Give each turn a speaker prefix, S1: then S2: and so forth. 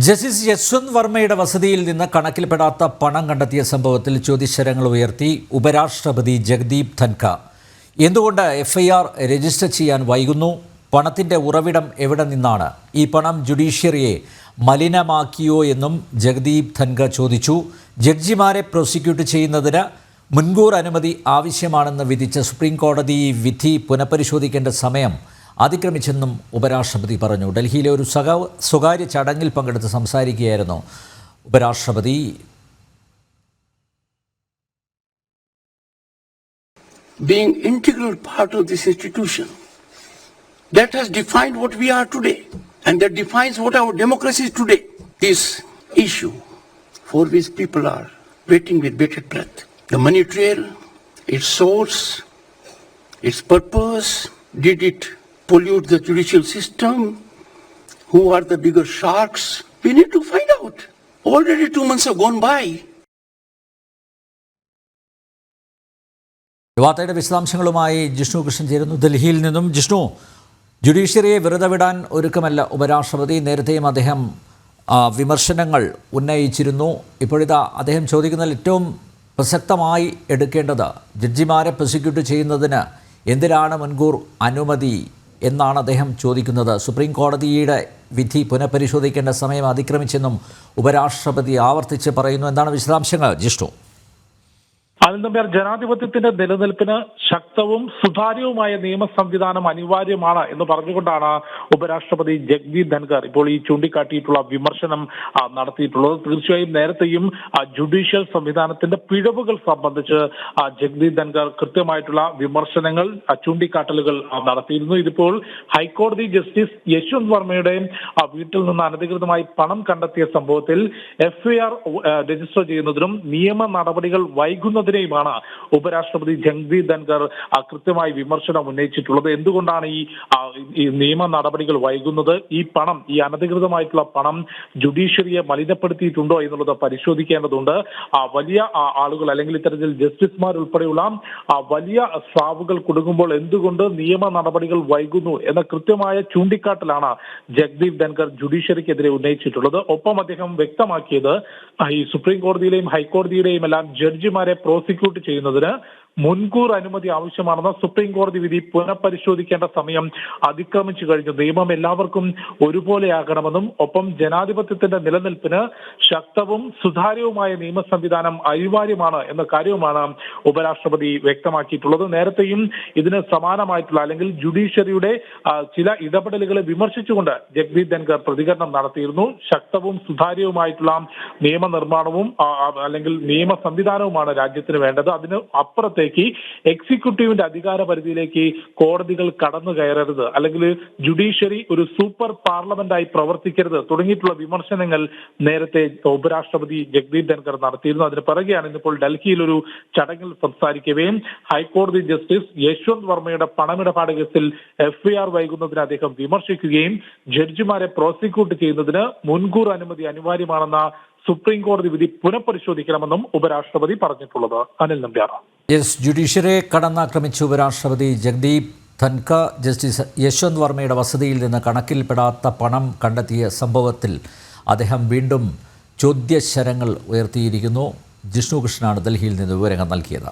S1: Justice Yashwant വർമ്മയുടെ വസതിയിൽ നിന്ന് കണക്കിൽപ്പെടാത്ത പണം കണ്ടെത്തിയ സംഭവത്തിൽ ചോദ്യശരങ്ങൾ ഉയർത്തി ഉപരാഷ്ട്രപതി ജഗദീപ് ധൻഖ. എന്തുകൊണ്ട് FIR രജിസ്റ്റർ ചെയ്യാൻ വൈകുന്നു? പണത്തിൻ്റെ ഉറവിടം എവിടെ നിന്നാണ്? ഈ പണം ജുഡീഷ്യറിയെ മലിനമാക്കിയോ എന്നും ജഗദീപ് ധൻഖ ചോദിച്ചു. ജഡ്ജിമാരെ പ്രോസിക്യൂട്ട് ചെയ്യുന്നതിന് മുൻകൂർ അനുമതി ആവശ്യമാണെന്ന് വിധിച്ച സുപ്രീം കോടതി വിധി പുനഃപരിശോധിക്കേണ്ട സമയം അതിക്രമിച്ചെന്നും ഉപരാഷ്ട്രപതി പറഞ്ഞു. ഡൽഹിയിലെ ഒരു സ്വകാര്യ ചടങ്ങിൽ പങ്കെടുത്ത് സംസാരിക്കുകയായിരുന്നു ഉപരാഷ്ട്രപതി.
S2: Being integral part of this institution that has defined what we are today and that defines what our democracy is today. This issue for which people are waiting with bated breath. The money trail, its source, its purpose, did it pollute the judicial system? Who are the bigger sharks? We need to find out. Already 2 months have gone by.
S1: വാർത്തയുടെ വിശദാംശങ്ങളുമായി ജിഷ്ണു കൃഷ്ണൻ ചേരുന്നു ഡൽഹിയിൽ നിന്നും. ജിഷ്ണു, ജുഡീഷ്യറിയെ വെറുതെ വിടാൻ ഒരുക്കമല്ല ഉപരാഷ്ട്രപതി. നേരത്തെയും അദ്ദേഹം വിമർശനങ്ങൾ ഉന്നയിച്ചിരുന്നു. ഇപ്പോഴിതാ അദ്ദേഹം ചോദിക്കുന്നതിൽ ഏറ്റവും പ്രസക്തമായി എടുക്കേണ്ടത് ജഡ്ജിമാരെ പ്രോസിക്യൂട്ട് ചെയ്യുന്നതിന് എന്തിനാണ് മുൻകൂർ അനുമതി എന്നാണ് അദ്ദേഹം ചോദിക്കുന്നത്. സുപ്രീം കോടതിയുടെ വിധി പുനഃപരിശോധിക്കേണ്ട സമയം അതിക്രമിച്ചെന്നും ഉപരാഷ്ട്രപതി ആവർത്തിച്ച് പറയുന്നു. എന്താണ് വിശദാംശങ്ങൾ ജിഷ്ണു?
S3: അനന്തപേർ ജനാധിപത്യത്തിന്റെ നിലനിൽപ്പിന് ശക്തവും സുതാര്യവുമായ നിയമ സംവിധാനം അനിവാര്യമാണ് എന്ന് പറഞ്ഞുകൊണ്ടാണ് ഉപരാഷ്ട്രപതി ജഗദീപ് ധൻഖർ ഇപ്പോൾ ഈ ചൂണ്ടിക്കാട്ടിയിട്ടുള്ള വിമർശനം നടത്തിയിട്ടുള്ളത്. തീർച്ചയായും നേരത്തെയും ജുഡീഷ്യൽ സംവിധാനത്തിന്റെ പിഴവുകൾ സംബന്ധിച്ച് ജഗദീപ് ധൻഖർ കൃത്യമായിട്ടുള്ള വിമർശനങ്ങൾ, ചൂണ്ടിക്കാട്ടലുകൾ നടത്തിയിരുന്നു. ഇതിപ്പോൾ ഹൈക്കോടതി ജസ്റ്റിസ് യശ്വന്ത് വർമ്മയുടെ വീട്ടിൽ നിന്ന് അനധികൃതമായി പണം കണ്ടെത്തിയ സംഭവത്തിൽ FIR രജിസ്റ്റർ ചെയ്യുന്നതിനും നിയമ നടപടികൾ വൈകുന്നതിനെയുമാണ് ഉപരാഷ്ട്രപതി ജഗദീപ് ധൻഖർ കൃത്യമായി വിമർശനം ഉന്നയിച്ചിട്ടുള്ളത്. എന്തുകൊണ്ടാണ് ഈ നിയമ നടപടികൾ വൈകുന്നത്? ഈ പണം, ഈ അനധികൃതമായിട്ടുള്ള പണം ജുഡീഷ്യറിയെ മലിനപ്പെടുത്തിയിട്ടുണ്ടോ എന്നുള്ളത് പരിശോധിക്കേണ്ടതുണ്ട്. വലിയ ആളുകൾ അല്ലെങ്കിൽ ഇത്തരത്തിൽ ജസ്റ്റിസുമാർ ഉൾപ്പെടെയുള്ള വലിയ സ്രാവുകൾ കുടുങ്ങുമ്പോൾ എന്തുകൊണ്ട് നിയമ നടപടികൾ വൈകുന്നു എന്ന കൃത്യമായ ചൂണ്ടിക്കാട്ടലാണ് ജഗദീപ് ധൻഖർ ജുഡീഷ്യറിക്കെതിരെ ഉന്നയിച്ചിട്ടുള്ളത്. ഒപ്പം അദ്ദേഹം വ്യക്തമാക്കിയത് ഈ സുപ്രീം കോടതിയിലെയും ഹൈക്കോടതിയുടെയും എല്ലാം ജഡ്ജിമാരെ പ്രോസിക്യൂട്ട് ചെയ്യുന്നതിന് മുൻകൂർ അനുമതി ആവശ്യമാണെന്ന സുപ്രീം കോടതി വിധി പുനഃപരിശോധിക്കേണ്ട സമയം അതിക്രമിച്ചു കഴിഞ്ഞു. നിയമം എല്ലാവർക്കും ഒരുപോലെയാകണമെന്നും ഒപ്പം ജനാധിപത്യത്തിന്റെ നിലനിൽപ്പിന് ശക്തവും സുതാര്യവുമായ നിയമ സംവിധാനം അനിവാര്യമാണ് എന്ന കാര്യവുമാണ് ഉപരാഷ്ട്രപതി വ്യക്തമാക്കിയിട്ടുള്ളത്. നേരത്തെയും ഇതിന് സമാനമായിട്ടുള്ള അല്ലെങ്കിൽ ജുഡീഷ്യറിയുടെ ചില ഇടപെടലുകളെ വിമർശിച്ചുകൊണ്ട് ജഗദീപ് ധൻഖർ പ്രതികരണം നടത്തിയിരുന്നു. ശക്തവും സുതാര്യവുമായിട്ടുള്ള നിയമനിർമ്മാണവും അല്ലെങ്കിൽ നിയമ സംവിധാനവുമാണ് രാജ്യത്തിന് വേണ്ടത്. അതിന് അപ്പുറത്തേക്ക് എക്സിക്യൂട്ടീവിന്റെ അധികാര പരിധിയിലേക്ക് കോടതികൾ കടന്നു കയറരുത്, അല്ലെങ്കിൽ ജുഡീഷ്യറി ഒരു സൂപ്പർ പാർലമെന്റായി പ്രവർത്തിക്കരുത് തുടങ്ങിയിട്ടുള്ള വിമർശനങ്ങൾ നേരത്തെ ഉപരാഷ്ട്രപതി ജഗദീപ് ധൻഖർ നടത്തിയിരുന്നു. അതിന് പിറകെയാണ് ഇന്നിപ്പോൾ ഡൽഹിയിൽ ഒരു ചടങ്ങിൽ സംസാരിക്കവേ ഹൈക്കോടതി ജസ്റ്റിസ് യശ്വന്ത് വർമ്മയുടെ പണമിടപാട് കേസിൽ FIR വൈകുന്നതിന് അദ്ദേഹം വിമർശിക്കുകയും ജഡ്ജിമാരെ പ്രോസിക്യൂട്ട് ചെയ്യുന്നതിന് മുൻകൂർ അനുമതി അനിവാര്യമാണെന്ന സുപ്രീം കോടതി വിധി പുനഃപരിശോധിക്കണമെന്നും ഉപരാഷ്ട്രപതി പറഞ്ഞിട്ടുള്ളത്. അനിൽ നമ്പ്യാർ.
S1: ജുഡീഷ്യറിയെ കടന്നാക്രമിച്ച ഉപരാഷ്ട്രപതി ജഗദീപ് ധൻഖ ജസ്റ്റിസ് യശ്വന്ത് വർമ്മയുടെ വസതിയിൽ നിന്ന് കണക്കിൽപ്പെടാത്ത പണം കണ്ടെത്തിയ സംഭവത്തിൽ അദ്ദേഹം വീണ്ടും ചോദ്യശരങ്ങൾ ഉയർത്തിയിരിക്കുന്നു. ജിഷ്ണു കൃഷ്ണനാണ് ഡൽഹിയിൽ നിന്ന് വിവരങ്ങൾ നൽകിയത്.